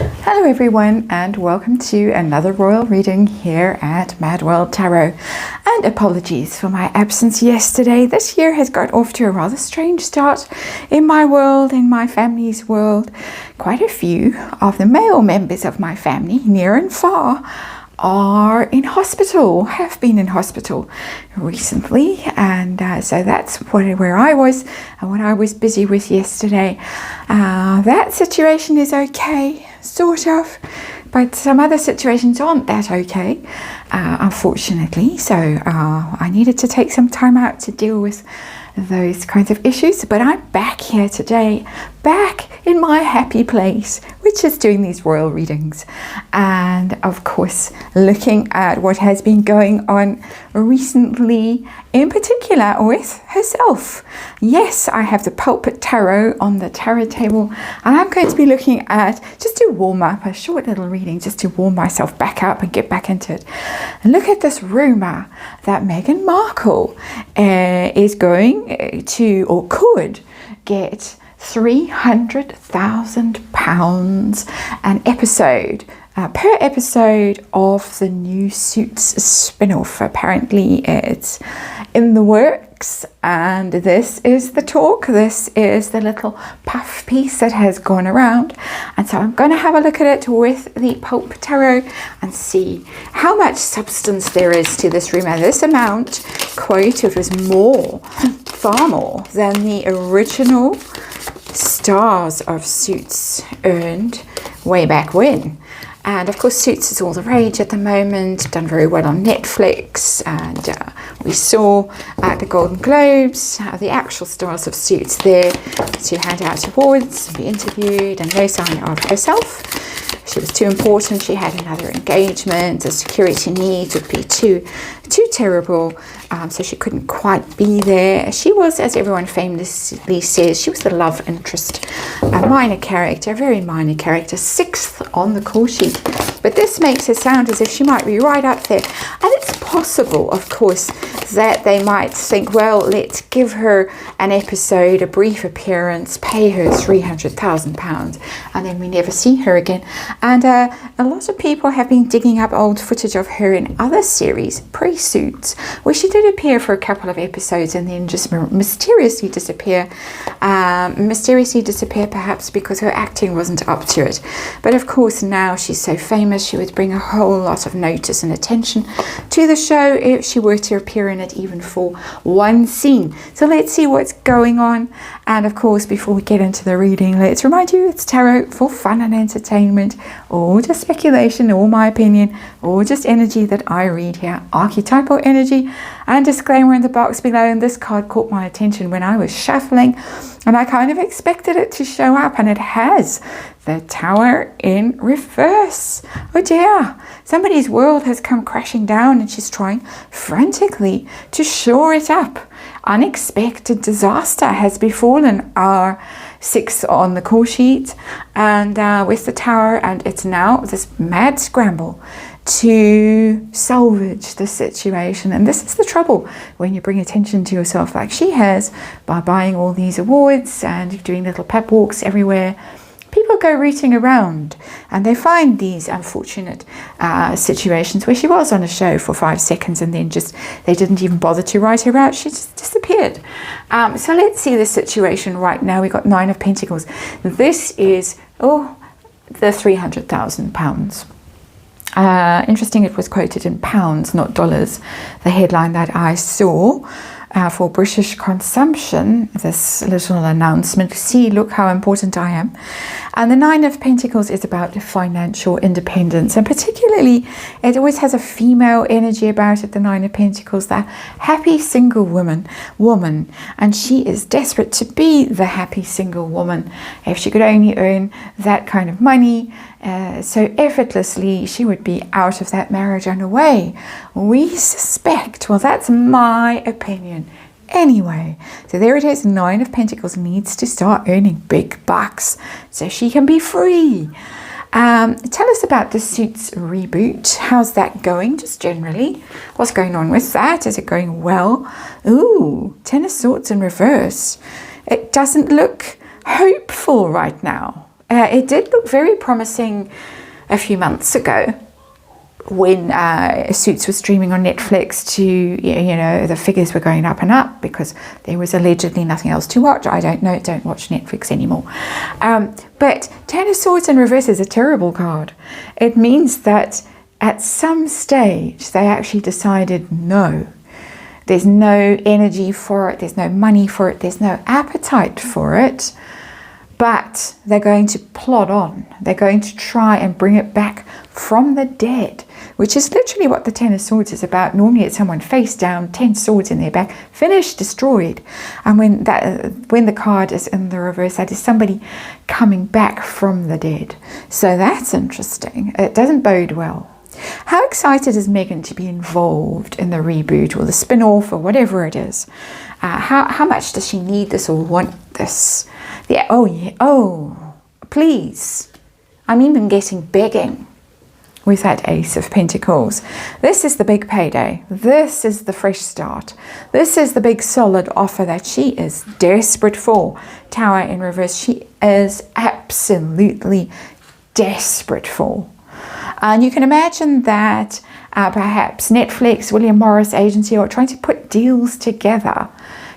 Hello everyone, and welcome to another royal reading here at MadWorldTarot. And apologies for my absence yesterday. This year has got off to a rather strange start in my world, in my family's world. Quite a few of the male members of my family, near and far, are in hospital, have been in hospital recently, and so that's where I was and what I was busy with yesterday. That situation is okay, sort of, but some other situations aren't that okay, unfortunately, so I needed to take some time out to deal with those kinds of issues. But I'm back here today, back in my happy place, which is doing these royal readings, and of course looking at what has been going on recently, in particular with herself. Yes, I have the Pulpit Tarot on the tarot table, and I'm going to be looking at, just to warm up, a short little reading just to warm myself back up and get back into it. And look at this rumour that Meghan Markle is going to, or could get, £300,000 an episode, per episode of the new Suits spin-off. Apparently it's in the works, and this is the talk, this is the little puff piece that has gone around. And so I'm going to have a look at it with the Pulpit Tarot and see how much substance there is to this rumour. This amount quoted was more, far more than the original stars of Suits earned way back when. And of course Suits is all the rage at the moment, done very well on Netflix, and we saw at the Golden Globes the actual stars of Suits there to hand out awards and be interviewed, and no sign of herself. She was too important, she had another engagement, the security needs would be too terrible, so she couldn't quite be there. She was, as everyone famously says, she was the love interest, a minor character, a very minor character, 6th on the call sheet. But this makes her sound as if she might be right up there. And it's possible, of course, that they might think, well, let's give her an episode, a brief appearance, pay her £300,000, and then we never see her again. And a lot of people have been digging up old footage of her in other series, pre-Suits, where she did appear for a couple of episodes and then just mysteriously disappear. Mysteriously disappear, perhaps because her acting wasn't up to it. But of course, now she's so famous, she would bring a whole lot of notice and attention to the show if she were to appear in it, even for one scene. So let's see what's going on. And of course, before we get into the reading, let's remind you it's tarot for fun and entertainment, or just speculation, or my opinion, or just energy that I read here, archetypal energy. And disclaimer in the box below, and this card caught my attention when I was shuffling, and I kind of expected it to show up, and it has. The Tower in reverse. Oh dear, somebody's world has come crashing down, and she's trying frantically to shore it up. Unexpected disaster has befallen our 6th on the call sheet, and with the Tower, and it's now this mad scramble to salvage the situation. And this is the trouble when you bring attention to yourself like she has, by buying all these awards and doing little pep walks everywhere. People go rooting around and they find these unfortunate situations where she was on a show for 5 seconds and then just they didn't even bother to write her out. She just disappeared. So let's see the situation right now. We got 9 of Pentacles. This is the £300,000. Interesting, it was quoted in pounds, not dollars. The headline that I saw for British consumption, this little announcement, see, look how important I am. And the 9 of Pentacles is about financial independence, and particularly it always has a female energy about it, the 9 of Pentacles, that happy single woman, and she is desperate to be the happy single woman. If she could only earn that kind of money so effortlessly, she would be out of that marriage and away. We suspect, well, that's my opinion anyway. So there it is, 9 of Pentacles needs to start earning big bucks so she can be free. Tell us about the Suits reboot. How's that going, just generally? What's going on with that? Is it going well? Ooh, 10 of Swords in reverse. It doesn't look hopeful right now. It did look very promising a few months ago when Suits was streaming on Netflix. The figures were going up and up because there was allegedly nothing else to watch. I don't know, don't watch Netflix anymore. But Ten of Swords in reverse is a terrible card. It means that at some stage they actually decided no. There's no energy for it, there's no money for it, there's no appetite for it. But they're going to plod on. They're going to try and bring it back from the dead, which is literally what the Ten of Swords is about. Normally it's someone face down, 10 swords in their back, finished, destroyed. And when the card is in the reverse, that is somebody coming back from the dead. So that's interesting. It doesn't bode well. How excited is Megan to be involved in the reboot or the spin-off or whatever it is? How much does she need this or want this? Yeah, oh, please. I'm even getting begging with that Ace of Pentacles. This is the big payday. This is the fresh start. This is the big solid offer that she is desperate for. Tower in reverse, she is absolutely desperate for. And you can imagine that perhaps Netflix, William Morris Agency are trying to put deals together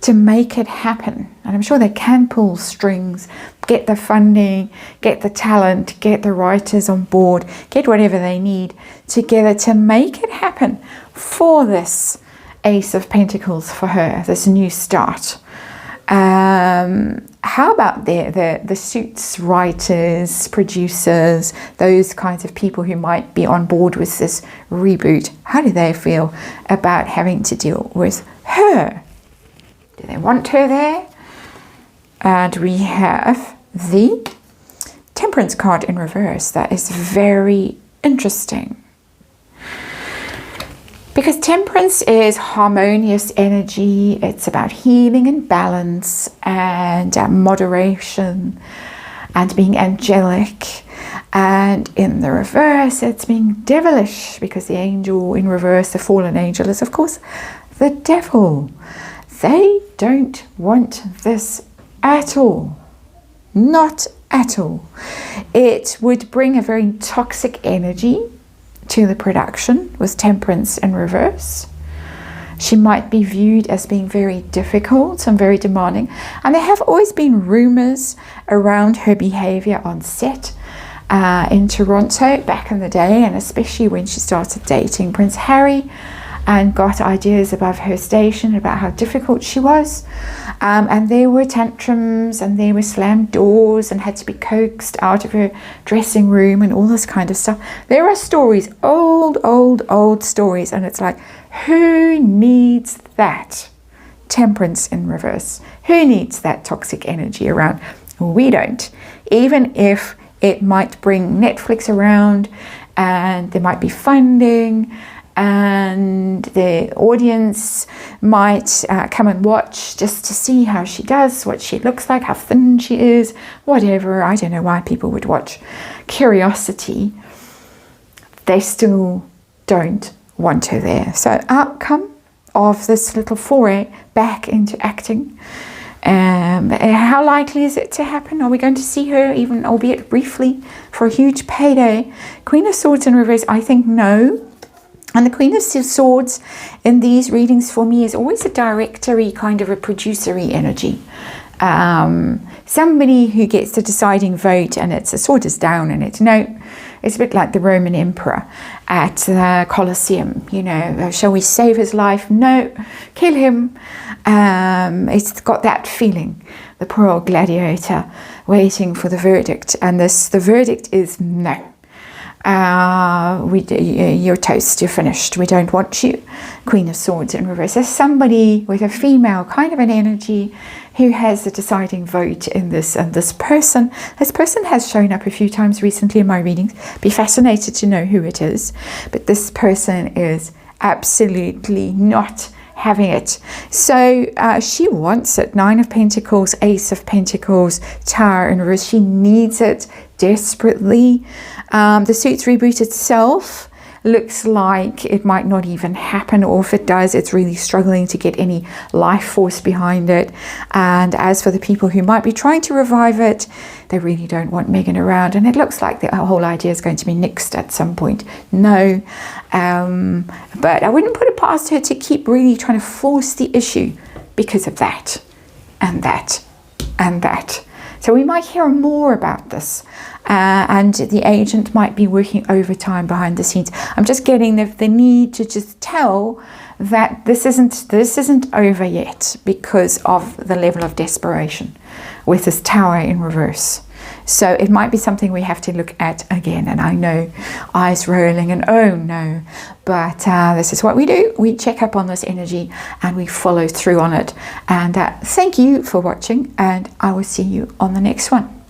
to make it happen. And I'm sure they can pull strings, get the funding, get the talent, get the writers on board, get whatever they need together to make it happen for this Ace of Pentacles for her, this new start. How about the Suits writers, producers, those kinds of people who might be on board with this reboot? How do they feel about having to deal with her? Do they want her there? And we have the Temperance card in reverse. That is very interesting. Because Temperance is harmonious energy. It's about healing and balance and moderation and being angelic. And in the reverse, it's being devilish, because the angel in reverse, the fallen angel, is of course the devil. They don't want this at all. Not at all. It would bring a very toxic energy to the production with Temperance in reverse. She might be viewed as being very difficult and very demanding. And there have always been rumors around her behavior on set in Toronto back in the day, and especially when she started dating Prince Harry and got ideas above her station about how difficult she was. And there were tantrums and there were slammed doors and had to be coaxed out of her dressing room and all this kind of stuff. There are stories, old stories, and it's like, who needs that? Temperance in reverse. Who needs that toxic energy around? We don't. Even if it might bring Netflix around and there might be funding and the audience might come and watch just to see how she does, what she looks like, how thin she is, whatever. I don't know why people would watch. Curiosity. They still don't want her there. So outcome of this little foray back into acting. How likely is it to happen? Are we going to see her, even albeit briefly, for a huge payday? Queen of Swords in reverse, I think no. And the Queen of Swords in these readings for me is always a directory, kind of a producery energy. Somebody who gets the deciding vote, and it's a sword is down and it's no. It's a bit like the Roman emperor at the Colosseum. You know, shall we save his life? No, kill him. It's got that feeling. The poor old gladiator waiting for the verdict, and the verdict is no. You're toast, you're finished, we don't want you. Queen of Swords in reverse. There's somebody with a female kind of an energy who has the deciding vote in this, and this person has shown up a few times recently in my readings. Be fascinated to know who it is, but this person is absolutely not having it. So she wants it. 9 of Pentacles, Ace of Pentacles, Tower in reverse. She needs it desperately. The Suits reboot itself looks like it might not even happen, or if it does, it's really struggling to get any life force behind it. And as for the people who might be trying to revive it, they really don't want Megan around, and it looks like the whole idea is going to be nixed at some point. No, but I wouldn't put it past her to keep really trying to force the issue because of that and that and that. So we might hear more about this, and the agent might be working overtime behind the scenes. I'm just getting the need to just tell that this isn't over yet because of the level of desperation with this Tower in reverse. So it might be something we have to look at again. And I know, eyes rolling and oh no, but this is what we do. We check up on this energy and we follow through on it. And thank you for watching, and I will see you on the next one.